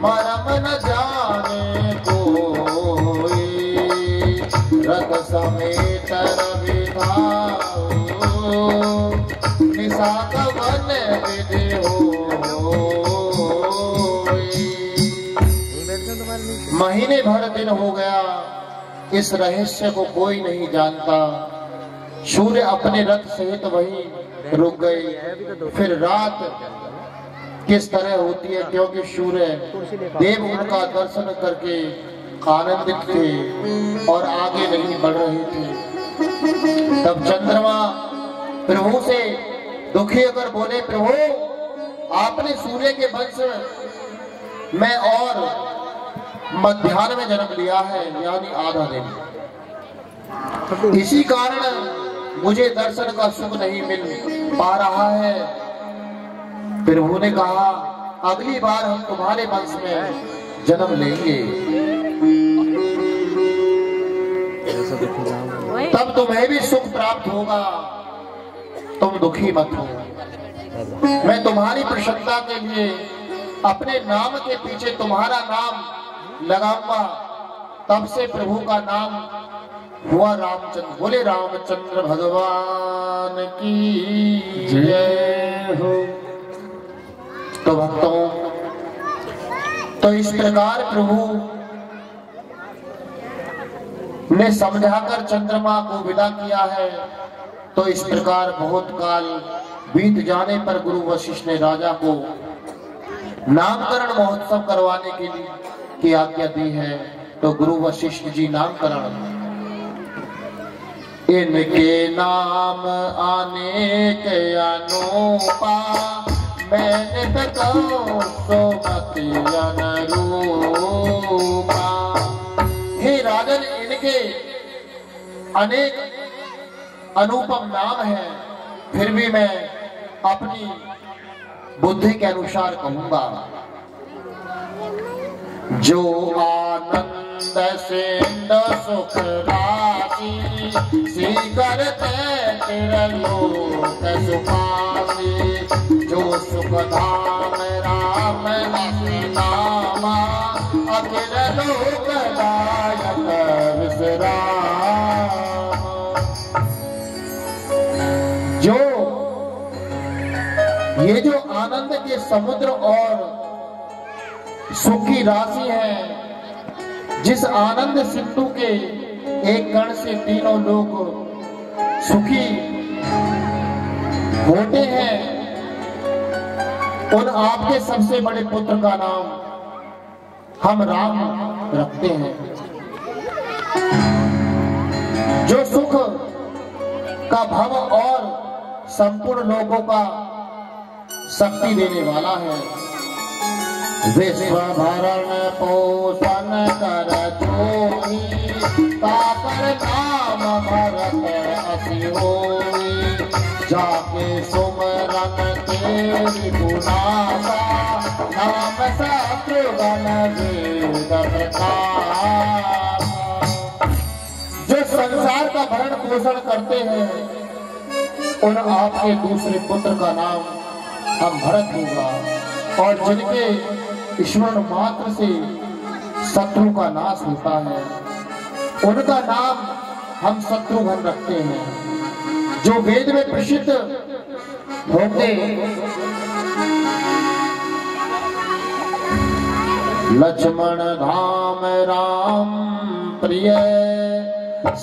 मरम न जाने कोई, रत समेत रविधाओ, निशाक वन विधि महीने भर दिन हो गया, इस रहस्य को कोई नहीं जानता। सूर्य अपने रथ सहित वहीं रुक गए। फिर रात किस तरह होती है, क्योंकि सूर्य देव उनका दर्शन करके आनंदित थे और आगे नहीं बढ़ रहे थे। तब चंद्रमा प्रभु से दुखी होकर बोले, प्रभु आपने सूर्य के वंश में और मध्याह्न में जन्म लिया है, यानी आधा दिन। इसी कारण मुझे दर्शन का सुख नहीं मिल पा रहा है। प्रभु ने कहा, अगली बार हम तुम्हारे वंश में जन्म लेंगे, तब तुम्हें भी सुख प्राप्त होगा, तुम दुखी मत हो। मैं तुम्हारी प्रसन्नता के लिए अपने नाम के पीछे तुम्हारा नाम लगाऊंगा। तब से प्रभु का नाम हुआ रामचंद्र। बोले रामचंद्र भगवान की जय हो। तो भक्तों, तो इस प्रकार प्रभु ने समझाकर चंद्रमा को विदा किया है। तो इस प्रकार बहुत काल बीत जाने पर गुरु वशिष्ठ ने राजा को नामकरण महोत्सव करवाने के लिए की आज्ञा दी है। तो गुरु वशिष्ठ जी नामकरण, इनके नाम आने के अनूपा, मैंने तो सोमति अनुरूपा। हे राजन, इनके अनेक अनुपम नाम है, फिर भी मैं अपनी बुद्धि के अनुसार कहूंगा। जो आनंद सिंधु सुख राशि, करते तिरलोक सुखासी। जो सुख धाम राम नामा, अखिल लोक दायक विश्राम। जो ये जो आनंद के समुद्र और सुख की राशि है, जिस आनंद सिंधु के एक कण से तीनों लोग सुखी होते हैं, उन आपके सबसे बड़े पुत्र का नाम हम राम रखते हैं। जो सुख का भव और संपूर्ण लोगों का शक्ति देने वाला है। विश्व भरण पोषण कर जोही, ताकर नाम भरत असी होई। जाके सुमरन के गुनासा, नाम शत्रुघ्न वेद प्रकाश। जो संसार का भरण पोषण करते हैं, उन आपके दूसरे पुत्र का नाम हम भरत होगा। और जिनके स्मरण मात्र से शत्रु का नाश होता है, उनका नाम हम शत्रुघ्न रखते हैं। जो वेद में प्रसिद्ध होते, लक्ष्मण धाम राम प्रिय,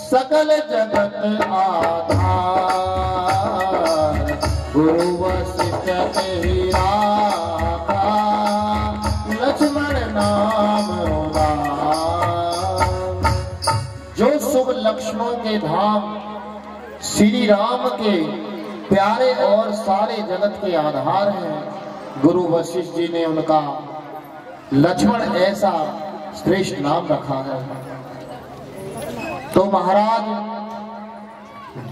सकल जगत आधार। गुरु वशिष्ठ ही राखा, लक्ष्मण नाम राम। जो शुभ लक्ष्मणों के धाम श्री राम के प्यारे और सारे जगत के आधार हैं, गुरु वशिष्ठ जी ने उनका लक्ष्मण ऐसा श्रेष्ठ नाम रखा है। तो महाराज,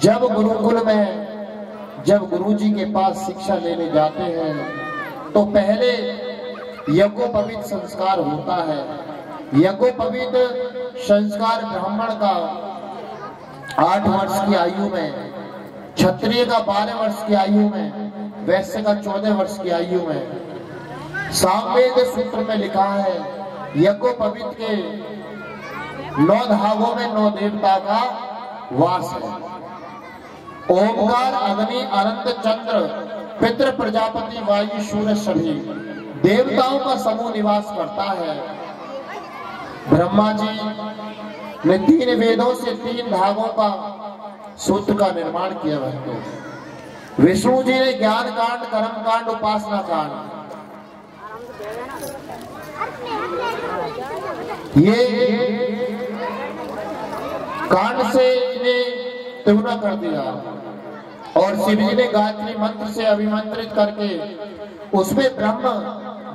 जब गुरुकुल में जब गुरुजी के पास शिक्षा लेने जाते हैं, तो पहले यज्ञोपवीत संस्कार होता है। यज्ञोपवीत संस्कार ब्राह्मण का 8 वर्ष की आयु में, क्षत्रिय का 12 वर्ष की आयु में, वैश्य का 14 वर्ष की आयु में, सामवेद सूत्र में लिखा है, यज्ञोपवीत के 9 धागों में 9 देवता का वास है। ओमकार, अग्नि, अनंत, चंद्र, पितृ, प्रजापति, वायु, सूर्य सभी देवताओं का समूह निवास करता है। ब्रह्मा जी ने 3 वेदों से 3 धागों का सूत्र का निर्माण किया है। विष्णु जी ने ज्ञान कांड, कर्म कांड, उपासना कांड, ये कांड से इन्हें तिगुना कर दिया और शिव जी ने गायत्री मंत्र से अभिमंत्रित करके उसमें ब्रह्म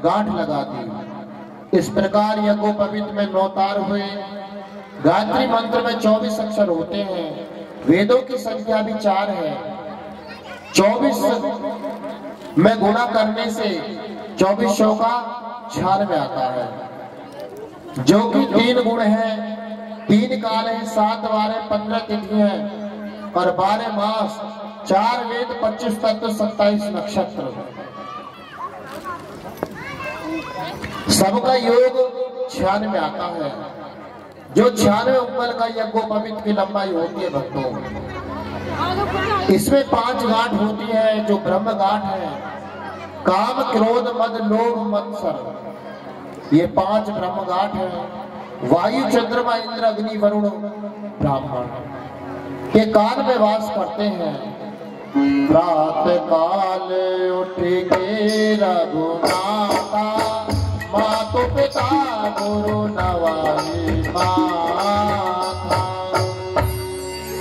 गांठ लगा दी। इस प्रकार यज्ञोपवीत में 9 तार हुए। गायत्री मंत्र में 24 अक्षर होते हैं। वेदों की संख्या भी 4 है। 24 में गुणा करने से 2400 का 96 आता है, जो कि 3 गुण है, 3 काल है, 7 वार है, 15 तिथि है और 12 मास, 4 वेद, 25 तत्व, 27 नक्षत्र, सबका योग 96 आता है। जो 96 उंगल का यज्ञोपवीत की लंबाई होती है भक्तों, इसमें 5 गांठ होती है जो ब्रह्म गांठ है। काम, क्रोध, मद, लोभ, मत्सर, ये 5 ब्रह्म गांठ है। वायु, चंद्रमा, इंद्र, अग्नि, वरुण, ब्राह्मण के कान में वास करते हैं। प्रातः काल उठ के रघुनाथा, मातु पिता गुरु नवाई माथा।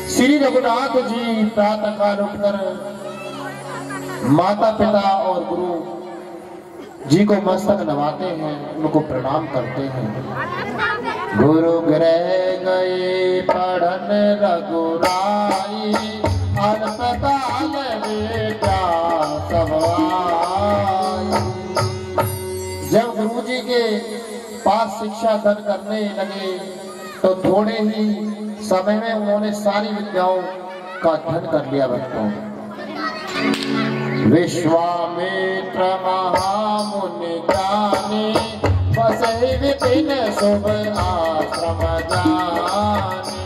श्री रघुनाथ जी प्रातः काल उठकर माता पिता और गुरु जी को मस्तक नवाते हैं, उनको प्रणाम करते हैं। गुरु गृह गए पढ़न रघुराई, अस्पताल बेटा सब आई। जब गुरु जी के पास शिक्षा धन करने लगे तो थोड़े ही समय में उन्होंने सारी विद्याओं का धन कर लिया भक्तों। विश्वामित्र महामुनि ज्ञानी, बसहि विपिन शुभ आश्रम जानी।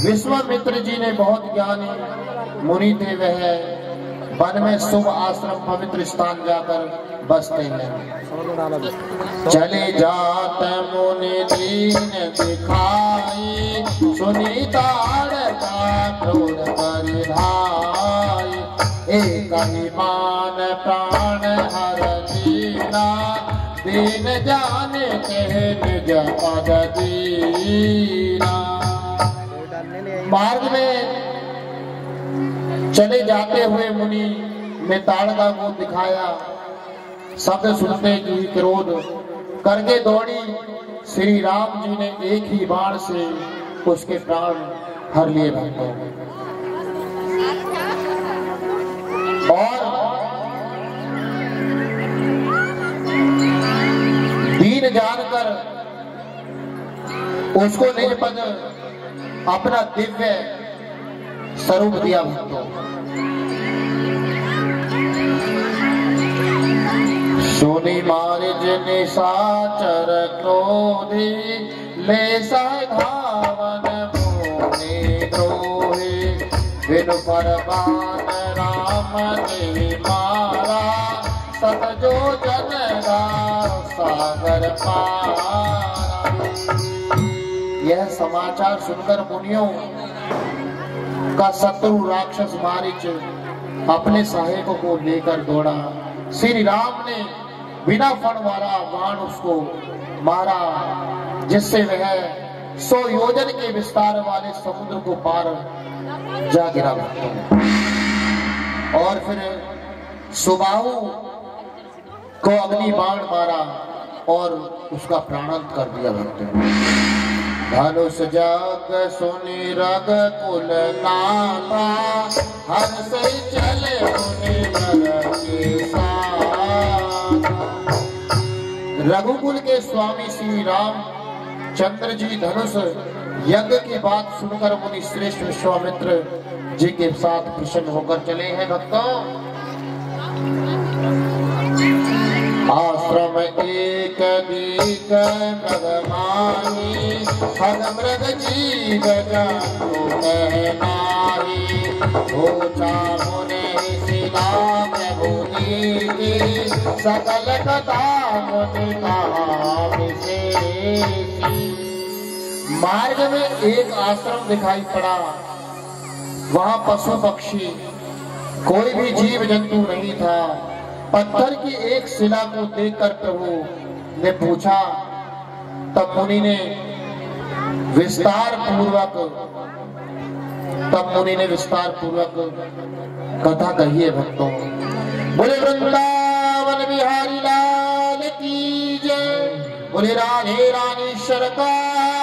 विश्वामित्र जी ने बहुत ज्ञानी मुनि थे, वह वन में शुभ आश्रम पवित्र स्थान जाकर बसते हैं। चले जात मुनि दीन दिखाई, सुनी ताड़का क्रोध परिधाई। एक ही मान प्राण हर दीना, दीन जाने के निज पद दीना। मार्ग में चले जाते हुए मुनि ने ताड़का को दिखाया। शब्द सुनते ही क्रोध करके दौड़ी। श्री राम जी ने एक ही बाण से उसके प्राण हर लिए भक्तों। और दीन जानकर उसको निज पद अपना दिव्य स्वरूप दिया भक्तों। सुनी मारिज निशाचर क्रोधी, ले सह धावन मोहि द्रोही। बिनु फरमान राम ने मारा, सत जो जन सागर पारा। यह समाचार सुनकर मुनियों का शत्रु राक्षस मारीच अपने सहायकों को लेकर दौड़ा। श्री राम ने बिना फण वाला बाण उसको मारा, जिससे वह 100 योजन के विस्तार वाले समुद्र को पार जा गिरा। और फिर सुबाहु को अग्नि बाण मारा और उसका प्राणांत कर दिया भक्तों। धनुष जग सुनि रग कुल नाथा, हर से चले मुनि नर के साथ। रघुकुल के स्वामी श्री राम चंद्र जी धनुष यज्ञ की बात सुनकर मुनि श्रेष्ठ विश्वामित्र जी के साथ प्रसन्न होकर चले हैं भक्तों। तुम एक दीक मृगमाही हग मृग जीव जंतु नहीं ऊंचा मुने शिला प्रभु दीदी सकल कथा मुनि कहा विशेषी। मार्ग में एक आश्रम दिखाई पड़ा, वहां पशु पक्षी कोई भी जीव जंतु नहीं था। पत्थर की एक शिला को देखकर प्रभु ने पूछा, तब मुनि ने विस्तार पूर्वक कथा कही है। भक्तों, बोले वृंदावन बिहारी लाल की जय, बोले राधे रानी सरकार